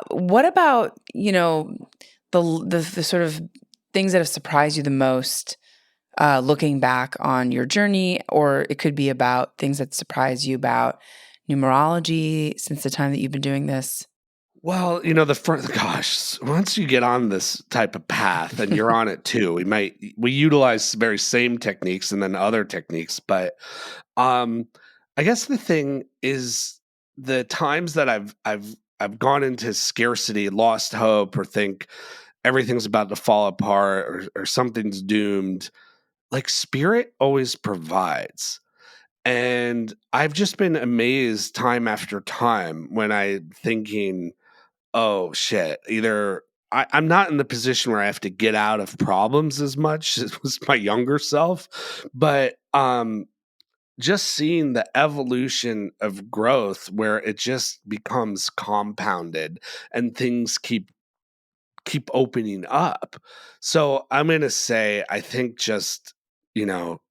What about the sort of things that have surprised you the most looking back on your journey, or it could be about things that surprise you about numerology since the time that you've been doing this? Well, the first, gosh, once you get on this type of path and you're on it too, we utilize very same techniques and then other techniques, but um I guess the thing is the times that I've gone into scarcity, lost hope, or think everything's about to fall apart or something's doomed, like spirit always provides. And I've just been amazed time after time when I'm thinking, oh shit, either I'm not in the position where I have to get out of problems as much as was my younger self, but just seeing the evolution of growth where it just becomes compounded and things keep opening up. So I'm going to say I think just,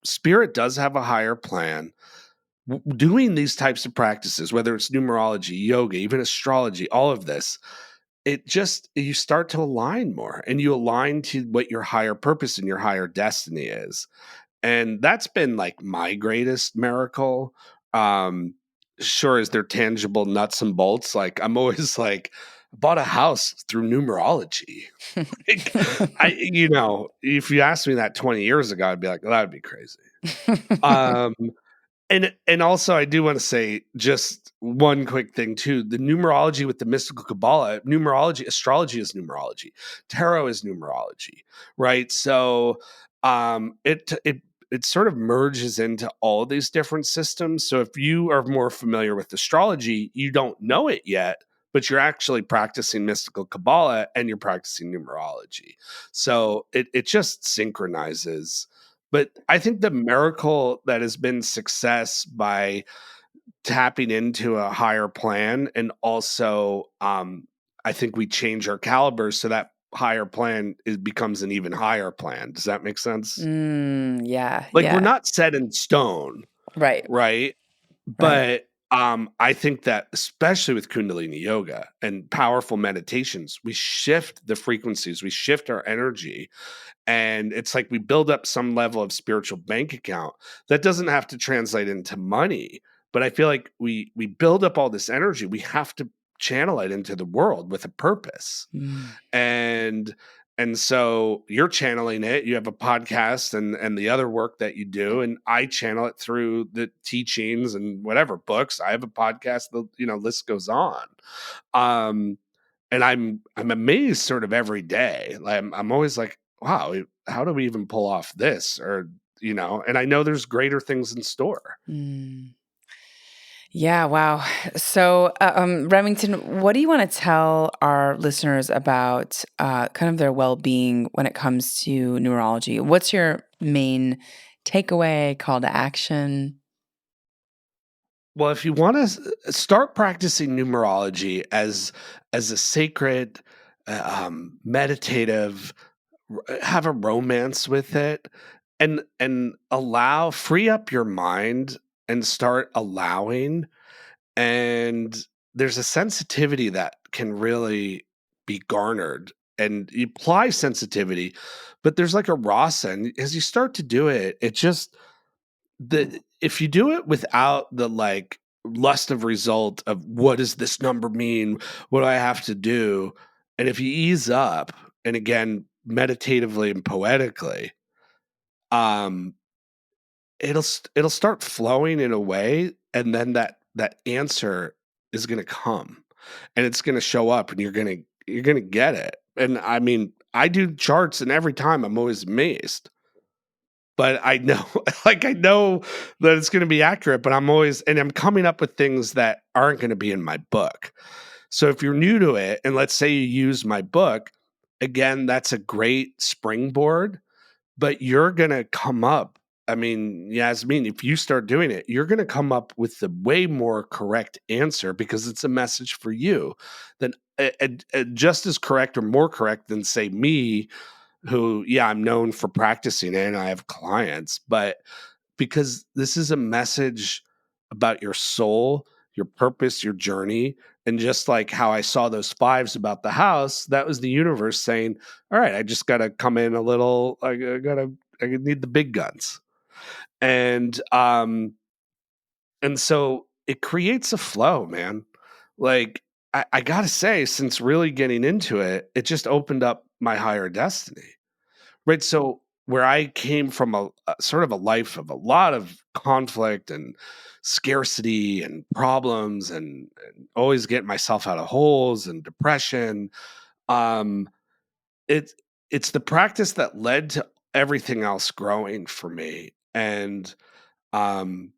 spirit does have a higher plan. Doing these types of practices, whether it's numerology, yoga, even astrology, all of this, it just you start to align more and you align to what your higher purpose and your higher destiny is. And that's been like my greatest miracle. Um, sure, is there tangible nuts and bolts? Like I'm always like, I bought a house through numerology. Like, if you asked me that 20 years ago, I'd be like, well, that would be crazy. Um, and also, I do want to say just one quick thing too. The numerology with the mystical Kabbalah, numerology, astrology is numerology, tarot is numerology, right? So it sort of merges into all these different systems. So if you are more familiar with astrology, you don't know it yet, but you're actually practicing mystical Kabbalah and you're practicing numerology. So it just synchronizes. But I think the miracle that has been success by tapping into a higher plan, and also, I think we change our calibers so that higher plan becomes an even higher plan. Does that make sense? Yeah, Like we're yeah. not set in stone, Right, right? right. But I think that especially with Kundalini yoga and powerful meditations, we shift the frequencies, we shift our energy, and it's like we build up some level of spiritual bank account that doesn't have to translate into money, but I feel like we build up all this energy, we have to channel it into the world with a purpose. Mm. And so you're channeling it, you have a podcast and the other work that you do, and I channel it through the teachings and whatever books. I have a podcast, the list goes on. um and I'm amazed sort of every day. Like, I'm always like, wow, how do we even pull off this? Or, and I know there's greater things in store. Mm. Yeah, wow. So, Remington, what do you want to tell our listeners about kind of their well being when it comes to numerology? What's your main takeaway, call to action? Well, if you want to start practicing numerology as a sacred, meditative, have a romance with it, and free up your mind and start allowing. And there's a sensitivity that can really be garnered, and you apply sensitivity, but there's like a rasa, and as you start to do it, it just the if you do it without the like lust of result of what does this number mean, what do I have to do, and if you ease up, and again meditatively and poetically, um it'll start flowing in a way, and then that answer is going to come, and it's going to show up, and you're going to get it. And I mean, I do charts, and every time I'm always amazed, but I know like I know that it's going to be accurate, but I'm coming up with things that aren't going to be in my book. So if you're new to it, and let's say you use my book, again, that's a great springboard, but you're gonna come up. I mean, Yasmin, if you start doing it, you're gonna come up with the way more correct answer because it's a message for you than just as correct or more correct than say me, who, yeah, I'm known for practicing it and I have clients, but because this is a message about your soul, your purpose, your journey. And just like how I saw those fives about the house, that was the universe saying, all right, I just got to come in a little, I got to need the big guns. And so it creates a flow, man. Like I gotta say, since really getting into it, it just opened up my higher destiny. Right. So where I came from a sort of a life of a lot of conflict and scarcity and problems and always getting myself out of holes and depression. Um, it's it's the practice that led to everything else growing for me. And um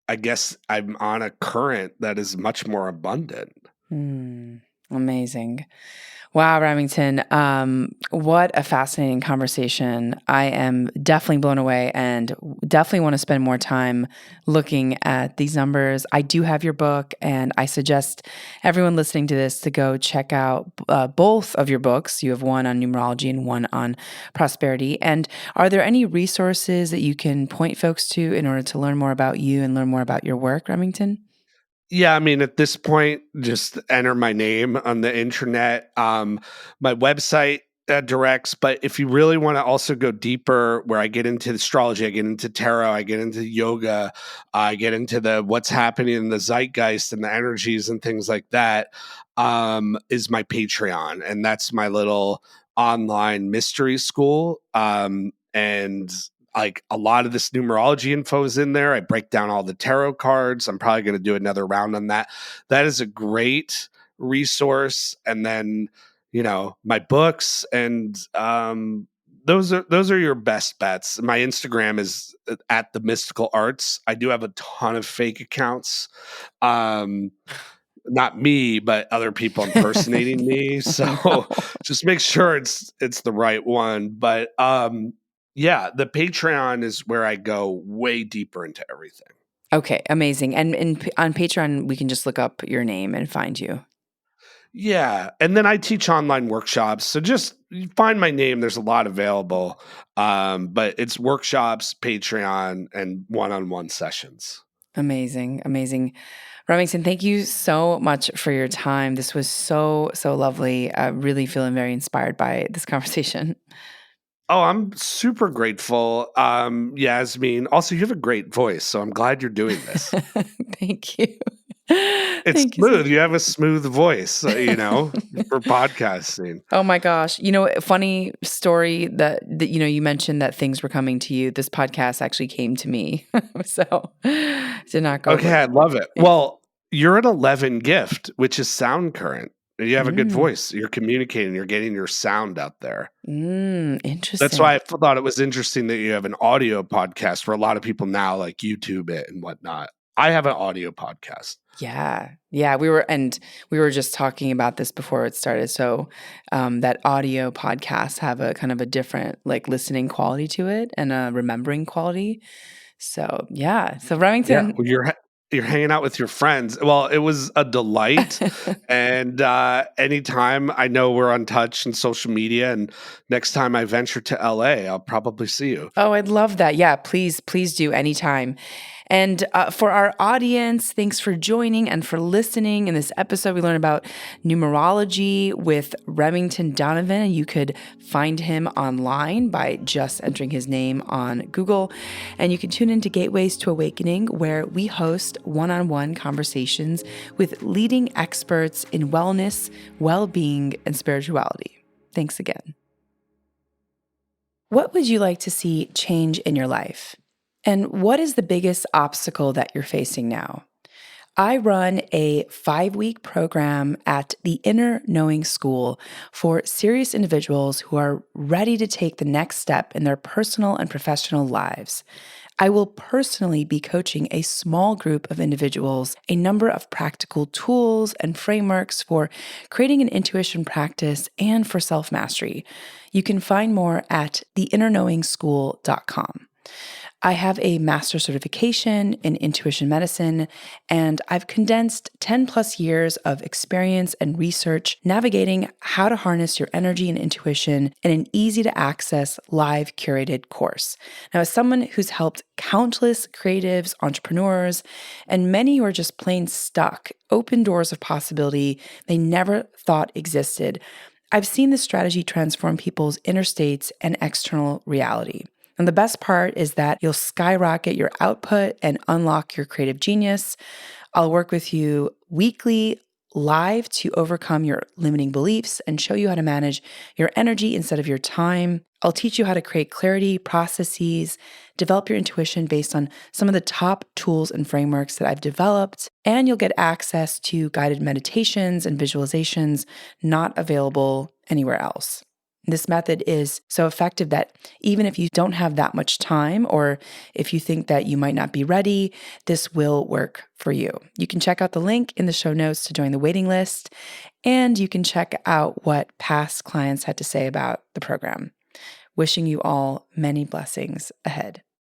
I guess I'm on a current that is much more abundant. Hmm. Amazing. Wow, Remington. What a fascinating conversation. I am definitely blown away and definitely want to spend more time looking at these numbers. I do have your book, and I suggest everyone listening to this to go check out both of your books. You have one on numerology and one on prosperity. And are there any resources that you can point folks to in order to learn more about you and learn more about your work, Remington? Yeah, I mean, at this point, just enter my name on the internet. My website directs, but if you really want to also go deeper, where I get into astrology, I get into tarot, I get into yoga, I get into the what's happening in the zeitgeist and the energies and things like that, is my Patreon, and that's my little online mystery school. And like a lot of this numerology info is in there. I break down all the tarot cards. I'm probably going to do another round on that. That is a great resource. And then, my books and those are your best bets. My Instagram is at the mystical arts. I do have a ton of fake accounts. Not me, but other people impersonating me. So No. just make sure it's the right one. But yeah, the Patreon is where I go way deeper into everything. Okay, amazing. And on Patreon, we can just look up your name and find you. Yeah, and then I teach online workshops. So just find my name. There's a lot available, but it's workshops, Patreon, and one-on-one sessions. Amazing, amazing. Remington, thank you so much for your time. This was so, so lovely. Really feeling very inspired by this conversation. Oh, I'm super grateful, Yasmin. Also, you have a great voice, so I'm glad you're doing this. Thank you. It's Thank you so smooth. You have a smooth voice, for podcasting. Oh my gosh. Funny story that you mentioned that things were coming to you. This podcast actually came to me. So did not go Okay, with I love it. Well, you're an 11 gift, which is sound current. You have a good mm, voice. You're communicating, you're getting your sound out there. That's why interesting. I thought it was interesting that you have an audio podcast where a lot of people now like YouTube it and whatnot. I have an audio podcast. Yeah. Yeah. We were just talking about this before it started. So that audio podcasts have a kind of a different like listening quality to it and a remembering quality. So yeah. So Yeah, Remington. well, you're hanging out with your friends. Well, it was a delight, and anytime I know we're on touch and social media, and next time I venture to LA, I'll probably see you. Oh, I'd love that. Yeah, please do anytime. And for our audience, thanks for joining and for listening. In this episode, we learned about numerology with Remington Donovan, and you could find him online by just entering his name on Google. And you can tune into Gateways to Awakening, where we host one-on-one conversations with leading experts in wellness, well-being, and spirituality. Thanks again. What would you like to see change in your life? And what is the biggest obstacle that you're facing now? I run a 5-week program at the Inner Knowing School for serious individuals who are ready to take the next step in their personal and professional lives. I will personally be coaching a small group of individuals, a number of practical tools and frameworks for creating an intuition practice and for self mastery. You can find more at theinnerknowingschool.com. I have a master certification in intuition medicine, and I've condensed 10 plus years of experience and research navigating how to harness your energy and intuition in an easy to access live curated course. Now, as someone who's helped countless creatives, entrepreneurs, and many who are just plain stuck, open doors of possibility they never thought existed, I've seen this strategy transform people's inner states and external reality. And the best part is that you'll skyrocket your output and unlock your creative genius. I'll work with you weekly live to overcome your limiting beliefs and show you how to manage your energy instead of your time. I'll teach you how to create clarity, processes, develop your intuition based on some of the top tools and frameworks that I've developed. And you'll get access to guided meditations and visualizations not available anywhere else. This method is so effective that even if you don't have that much time, or if you think that you might not be ready, this will work for you. You can check out the link in the show notes to join the waiting list, and you can check out what past clients had to say about the program. Wishing you all many blessings ahead.